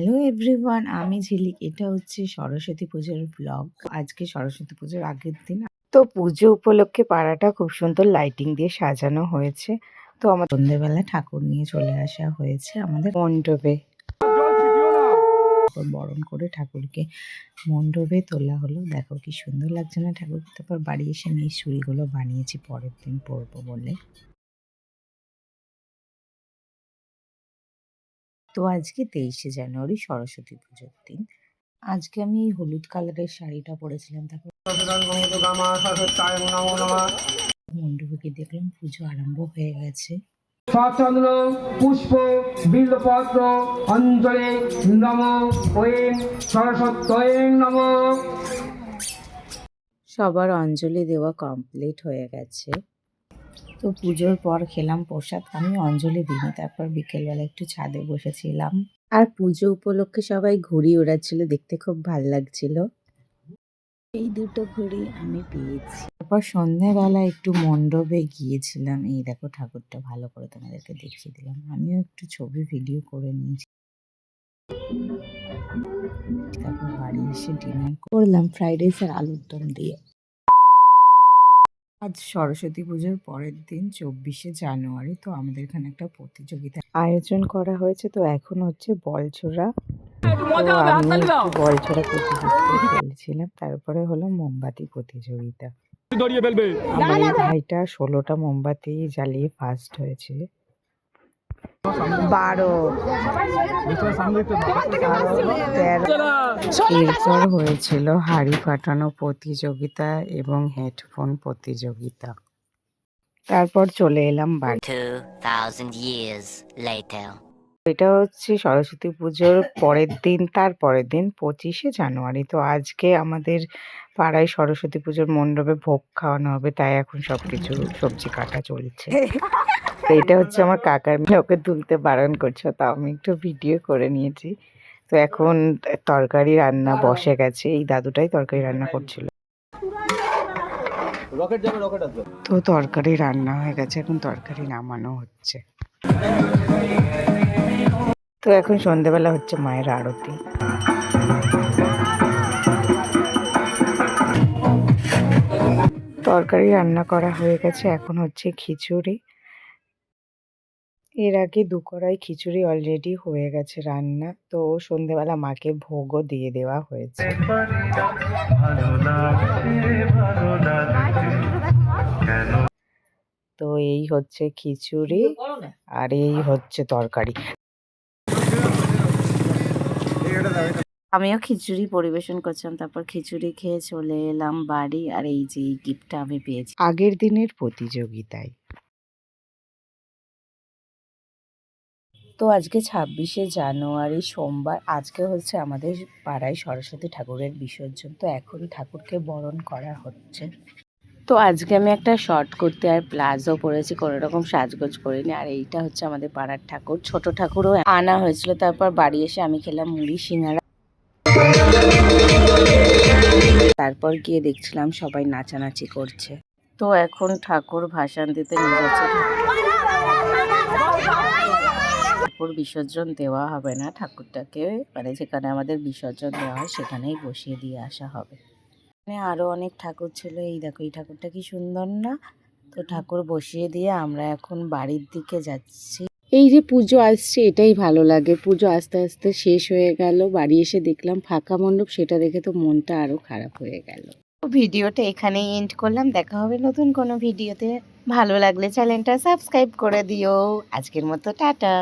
Hello everyone, আমি ঝিলিক। এটা হচ্ছে সরস্বতী পুজোর ব্লগ। আজকে সরস্বতী পুজোর আগের দিন। তো পুজো উপলক্ষে পাড়াটা খুব সুন্দর লাইটিং দিয়ে সাজানো হয়েছে। তো আমার সন্ধ্যেবেলা ঠাকুর নিয়ে চলে আসা হয়েছে আমাদের মণ্ডপে। বরণ করে ঠাকুরকে মণ্ডপে তোলা হলো। দেখো কি সুন্দর লাগছে না ঠাকুরকে। তারপর বাড়ি এসে নিয়ে চুড়িগুলো বানিয়েছি পরের দিন পরবো বলে। তো আজকে 23শে জানুয়ারি সরস্বতী পুজোর দিন। আজকে আমি এই হলুদ কালারের শাড়িটা পরেছিলাম। তারপর মণ্ডপে দেখলাম পুজো আরম্ভ হয়ে গেছে। চন্দ্র পুষ্প বিল্বপত্র অঞ্জলি নমো ওম সরস্বতী নমো। সবার অঞ্জলি দেওয়া কমপ্লিট হয়ে গেছে। তো পুজোর পর খেলাম প্রসাদ। আমি অঞ্জলি দিইনি। তারপর বিকেলবেলা একটু ছাদে বসেছিলাম। আর পুজো উপলক্ষে সবাই ঘুড়ি ওড়াচ্ছিল, দেখতে খুব ভাল লাগছিল। এই দুটো ঘুড়ি আমি পেয়েছি। তারপর সন্ধ্যাবেলা একটু মণ্ডপে গিয়েছিলাম। এই দেখো ঠাকুরটা ভালো করে তোমাদেরকে দেখিয়ে দিলাম। আমিও একটু ছবি ভিডিও করে নিয়েছি। তারপর বাড়ি এসে ডিনার করলাম ফ্রাইড রাইস আর আলুর দম দিয়ে। আজ সরস্বতী পুজোর পরের দিন 24শে জানুয়ারি। তো আমাদের এখানে একটা প্রতিযোগিতা আয়োজন করা হয়েছে। তো এখন হচ্ছে বল ছোড়া। তো আমি একটু বল ছোড়া প্রতিযোগিতায় খেলেছিলাম। তারপরে হলো মোমবাতি প্রতিযোগিতা। আমার এই ভাইটা 16টা মোমবাতি জ্বালিয়ে ফার্স্ট হয়েছে। 12, 13। এরপর হয়েছিল হাড়ি ফাটানো প্রতিযোগিতা এবং হেডফোন প্রতিযোগিতা। তারপর চলে এলাম বাড়ি। 2000 years later. এটা হচ্ছে সরস্বতী পুজোর পরের দিন, তার পরের দিন 25শে জানুয়ারি। তো আজকে আমাদের পাড়ায় সরস্বতী পুজোর মণ্ডপে ভোগ খাওয়ানো হবে, তাই এখন সবকিছু সবজি কাটা চলছে। এটা হচ্ছে আমার কাকার মেয়ে, ওকে তুলতে বারণ করছে, তা আমি একটু ভিডিও করে নিয়েছি। তো এখন তরকারি রান্না বসে গেছে। এই দাদুটাই তরকারি রান্না করছিল। তো তরকারি রান্না হয়ে গেছে, এখন তরকারি নামানো হচ্ছে। তো এখন সন্ধ্যেবেলা হচ্ছে মায়ের আরতি। তরকারি রান্না করা হয়ে গেছে, এখন হচ্ছে খিচুড়ি। এর আগে 2 কড়াই খিচুড়ি অলরেডি হয়ে গেছে রান্না। তো সন্ধ্যেবেলা মাকে ভোগও দিয়ে দেওয়া হয়েছে। তো এই হচ্ছে খিচুড়ি আর এই হচ্ছে তরকারি। আমিও খিচুড়ি পরিবেশন করছিলাম। তারপর খিচুড়ি খেয়ে চলে এলাম বাড়ি। আর এই যে এই গিফটটা আমি পেয়েছি আগের দিনের প্রতিযোগিতায়। তো আজকে 26শে জানুয়ারি সোমবার। আজকে হচ্ছে আমাদের পাড়ায় সরস্বতী ঠাকুরের বিসর্জন। তো এখন ঠাকুরকে বরণ করা হচ্ছে। তো আজকে আমি একটা শর্ট কুর্তি আর প্লাজো পরেছি, কোনো রকম সাজগোজ করিনি। আর এইটা হচ্ছে আমাদের পাড়ার ঠাকুর। ছোট ঠাকুরও আনা হয়েছিল। তারপর বাড়ি এসে আমি খেলাম মুড়ি সিঙ্গারা। তারপর গিয়ে দেখছিলাম সবাই নাচানাচি করছে। তো এখন ঠাকুর ভাসান দিতে নিয়ে যাচ্ছে। ঠাকুর বিসর্জন দেওয়া হবে না, ঠাকুরটাকে মানে যেখানে আমাদের বিসর্জন দেওয়া হয় সেখানেই বসিয়ে দিয়ে আসা হবে। এখানে আরো অনেক ঠাকুর ছিল। এই দেখো এই ঠাকুরটা কি সুন্দর না। তো ঠাকুর বসিয়ে দিয়ে আমরা এখন বাড়ির দিকে যাচ্ছি। এই যে পুজো আসছে এটাই ভালো লাগে। পুজো আস্তে আস্তে শেষ হয়ে গেল। বাড়ি এসে দেখলাম ফাঁকা মণ্ডপ, সেটা দেখে তো মনটা আরো খারাপ হয়ে গেল। ভিডিওটা এখানেই এন্ড করলাম। দেখা হবে নতুন কোনো ভিডিওতে। ভালো লাগলে চ্যানেলটা সাবস্ক্রাইব করে দিও। আজকের মতো টাটা।